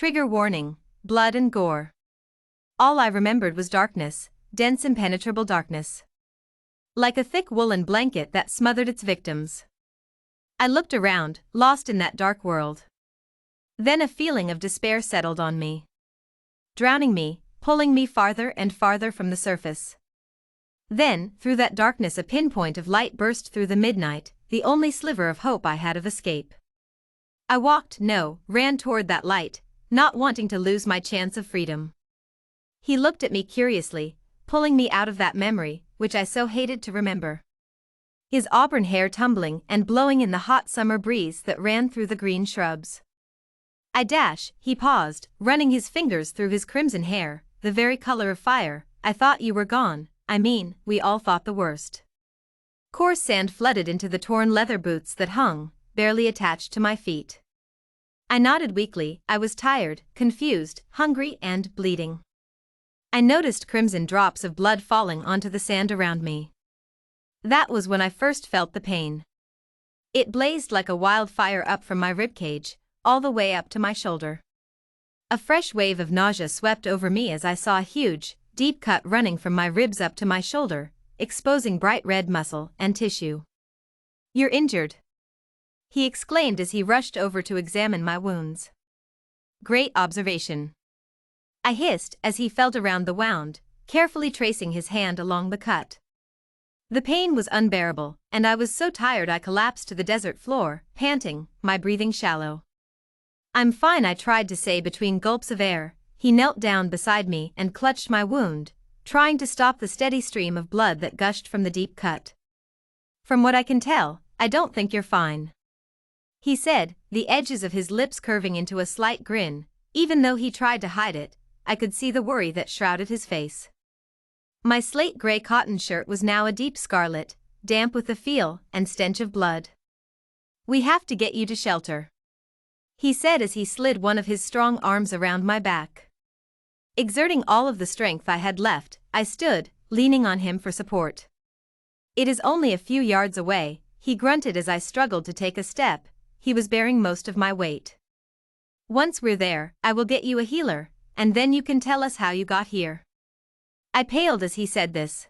Trigger warning, blood and gore. All I remembered was darkness, dense impenetrable darkness. Like a thick woolen blanket that smothered its victims. I looked around, lost in that dark world. Then a feeling of despair settled on me. Drowning me, pulling me farther and farther from the surface. Then, through that darkness a pinpoint of light burst through the midnight, the only sliver of hope I had of escape. I ran toward that light, not wanting to lose my chance of freedom. He looked at me curiously, pulling me out of that memory, which I so hated to remember. His auburn hair tumbling and blowing in the hot summer breeze that ran through the green shrubs. He paused, running his fingers through his crimson hair, the very color of fire. I thought you were gone, we all thought the worst. Coarse sand flooded into the torn leather boots that hung, barely attached to my feet. I nodded weakly. I was tired, confused, hungry and bleeding. I noticed crimson drops of blood falling onto the sand around me. That was when I first felt the pain. It blazed like a wildfire up from my ribcage, all the way up to my shoulder. A fresh wave of nausea swept over me as I saw a huge, deep cut running from my ribs up to my shoulder, exposing bright red muscle and tissue. "You're injured," he exclaimed as he rushed over to examine my wounds. "Great observation," I hissed as he felt around the wound, carefully tracing his hand along the cut. The pain was unbearable, and I was so tired I collapsed to the desert floor, panting, my breathing shallow. "I'm fine," I tried to say between gulps of air. He knelt down beside me and clutched my wound, trying to stop the steady stream of blood that gushed from the deep cut. "From what I can tell, I don't think you're fine," he said, the edges of his lips curving into a slight grin. Even though he tried to hide it, I could see the worry that shrouded his face. My slate gray cotton shirt was now a deep scarlet, damp with the feel and stench of blood. "We have to get you to shelter," he said as he slid one of his strong arms around my back. Exerting all of the strength I had left, I stood, leaning on him for support. "It is only a few yards away," he grunted as I struggled to take a step. He was bearing most of my weight. "Once we're there, I will get you a healer, and then you can tell us how you got here." I paled as he said this.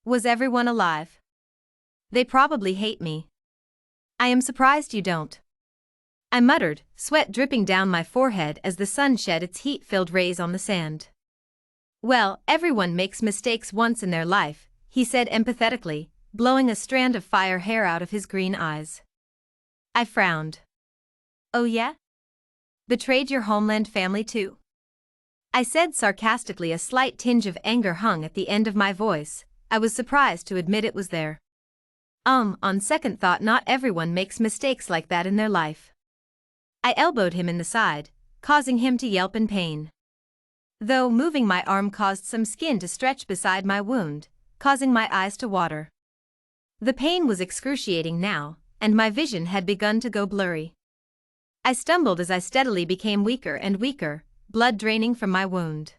"Was everyone alive?" "They probably hate me." "I am surprised you don't," I muttered, sweat dripping down my forehead as the sun shed its heat-filled rays on the sand. "Well, everyone makes mistakes once in their life," he said empathetically, blowing a strand of fire hair out of his green eyes. I frowned. "Oh yeah? Betrayed your homeland family too?" I said sarcastically, a slight tinge of anger hung at the end of my voice. I was surprised to admit it was there. On second thought, not everyone makes mistakes like that in their life." I elbowed him in the side, causing him to yelp in pain. Though moving my arm caused some skin to stretch beside my wound, causing my eyes to water. The pain was excruciating now, and my vision had begun to go blurry. I stumbled as I steadily became weaker and weaker, blood draining from my wound.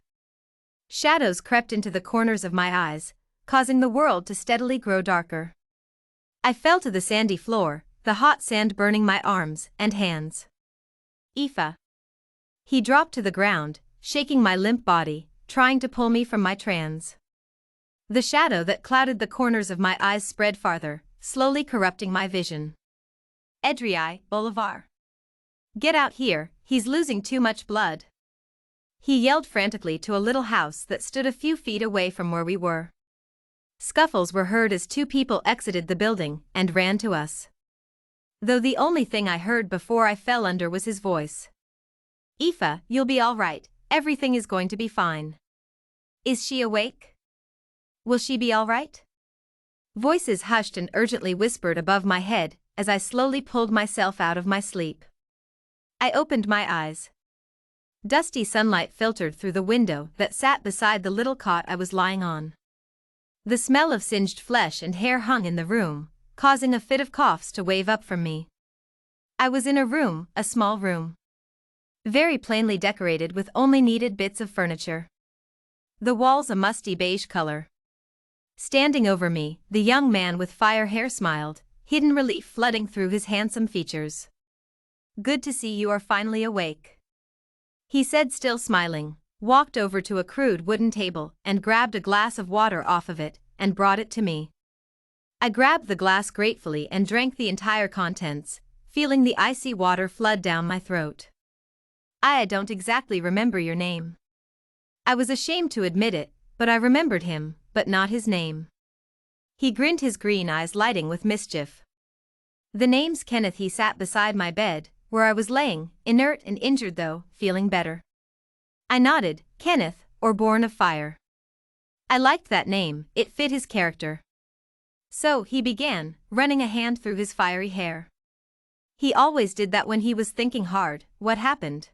Shadows crept into the corners of my eyes, causing the world to steadily grow darker. I fell to the sandy floor, the hot sand burning my arms and hands. "Aoife." He dropped to the ground, shaking my limp body, trying to pull me from my trance. The shadow that clouded the corners of my eyes spread farther, slowly corrupting my vision. "Edrii, Bolivar. Get out here, he's losing too much blood." He yelled frantically to a little house that stood a few feet away from where we were. Scuffles were heard as two people exited the building and ran to us. Though the only thing I heard before I fell under was his voice. "Aoife, you'll be all right, everything is going to be fine." "Is she awake? Will she be all right?" Voices hushed and urgently whispered above my head as I slowly pulled myself out of my sleep. I opened my eyes. Dusty sunlight filtered through the window that sat beside the little cot I was lying on. The smell of singed flesh and hair hung in the room, causing a fit of coughs to wave up from me. I was in a small room. Very plainly decorated with only needed bits of furniture. The walls a musty beige color. Standing over me, the young man with fire hair smiled, hidden relief flooding through his handsome features. "Good to see you are finally awake." he said, still smiling, walked over to a crude wooden table and grabbed a glass of water off of it and brought it to me. I grabbed the glass gratefully and drank the entire contents, feeling the icy water flood down my throat. I don't exactly remember your name. I was ashamed to admit it, but I remembered him, but not his name. He grinned, his green eyes lighting with mischief. The name's Kenneth. He sat beside my bed, where I was laying, inert and injured though feeling better. I nodded. Kenneth, or Born of Fire. I liked that name, it fit his character. So, he began, running a hand through his fiery hair. He always did that when he was thinking hard. What happened?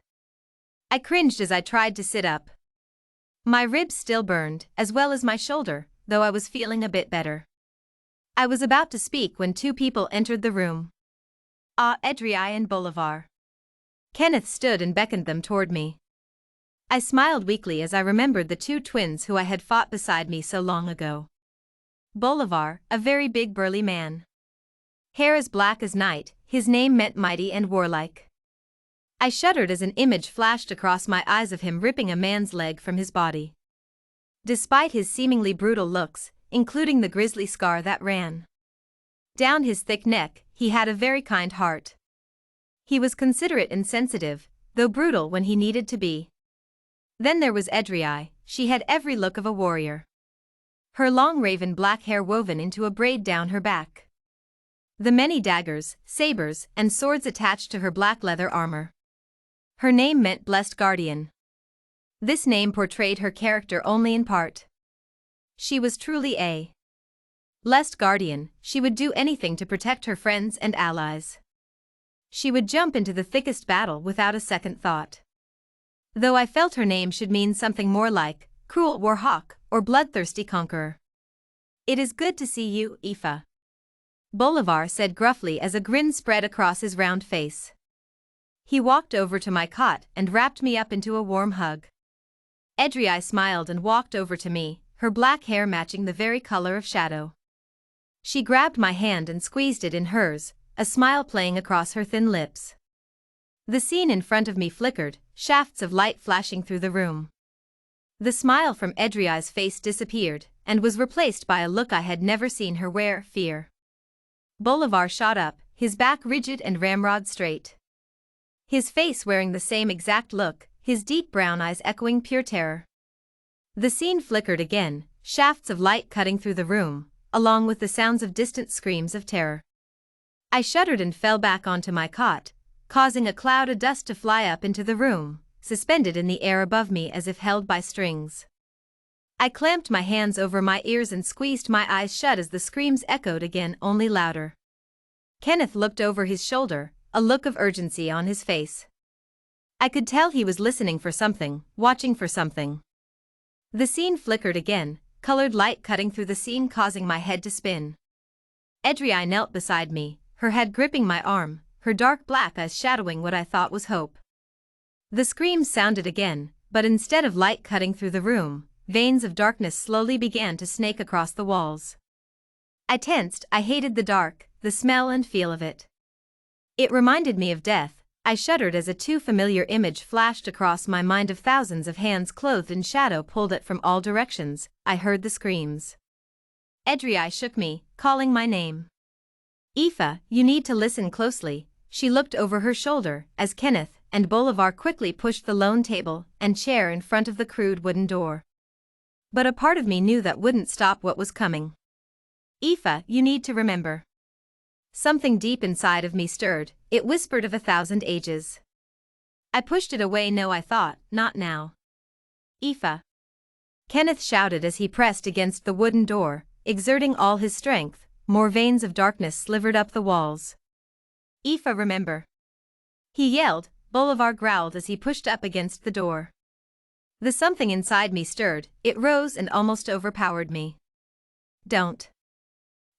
I cringed as I tried to sit up. My ribs still burned, as well as my shoulder, though I was feeling a bit better. I was about to speak when two people entered the room. Edrei and Bolivar. Kenneth stood and beckoned them toward me. I smiled weakly as I remembered the two twins who I had fought beside me so long ago. Bolivar, a very big burly man. Hair as black as night, his name meant mighty and warlike. I shuddered as an image flashed across my eyes of him ripping a man's leg from his body. Despite his seemingly brutal looks, including the grisly scar that ran down his thick neck, he had a very kind heart. He was considerate and sensitive, though brutal when he needed to be. Then there was Edrei. She had every look of a warrior. Her long raven black hair woven into a braid down her back. The many daggers, sabers, and swords attached to her black leather armor. Her name meant Blessed Guardian. This name portrayed her character only in part. She was truly a blessed guardian. She would do anything to protect her friends and allies. She would jump into the thickest battle without a second thought. Though I felt her name should mean something more like cruel war hawk or bloodthirsty conqueror. It is good to see you, Aoife. Bolivar said gruffly as a grin spread across his round face. He walked over to my cot and wrapped me up into a warm hug. Edrei smiled and walked over to me, her black hair matching the very color of shadow. She grabbed my hand and squeezed it in hers, a smile playing across her thin lips. The scene in front of me flickered, shafts of light flashing through the room. The smile from Edrei's face disappeared, and was replaced by a look I had never seen her wear, fear. Bolivar shot up, his back rigid and ramrod straight. His face wearing the same exact look, his deep brown eyes echoing pure terror. The scene flickered again, shafts of light cutting through the room, along with the sounds of distant screams of terror. I shuddered and fell back onto my cot, causing a cloud of dust to fly up into the room, suspended in the air above me as if held by strings. I clamped my hands over my ears and squeezed my eyes shut as the screams echoed again, only louder. Kenneth looked over his shoulder, a look of urgency on his face. I could tell he was listening for something, watching for something. The scene flickered again, colored light cutting through the scene causing my head to spin. Edrei knelt beside me, her head gripping my arm, her dark black eyes shadowing what I thought was hope. The screams sounded again, but instead of light cutting through the room, veins of darkness slowly began to snake across the walls. I tensed. I hated the dark, the smell and feel of it. It reminded me of death. I shuddered as a too familiar image flashed across my mind of thousands of hands clothed in shadow pulled it from all directions. I heard the screams. Edrei shook me, calling my name. Aoife, you need to listen closely. She looked over her shoulder as Kenneth and Bolivar quickly pushed the lone table and chair in front of the crude wooden door. But a part of me knew that wouldn't stop what was coming. Aoife, you need to remember. Something deep inside of me stirred, it whispered of 1,000 ages. I pushed it away. No, I thought, not now. Aoife. Kenneth shouted as he pressed against the wooden door, exerting all his strength. More veins of darkness slivered up the walls. Aoife, remember. He yelled. Bolivar growled as he pushed up against the door. The something inside me stirred, it rose and almost overpowered me. Don't.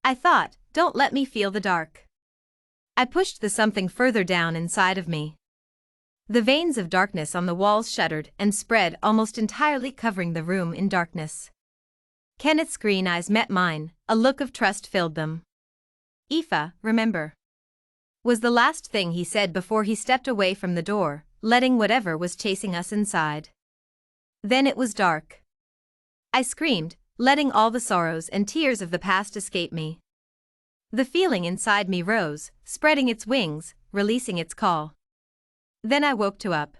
I thought, don't let me feel the dark. I pushed the something further down inside of me. The veins of darkness on the walls shuddered and spread, almost entirely covering the room in darkness. Kenneth's green eyes met mine, a look of trust filled them. Aoife, remember. Was the last thing he said before he stepped away from the door, letting whatever was chasing us inside. Then it was dark. I screamed, letting all the sorrows and tears of the past escape me. The feeling inside me rose, spreading its wings, releasing its call. Then I woke up.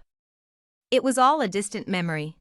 It was all a distant memory.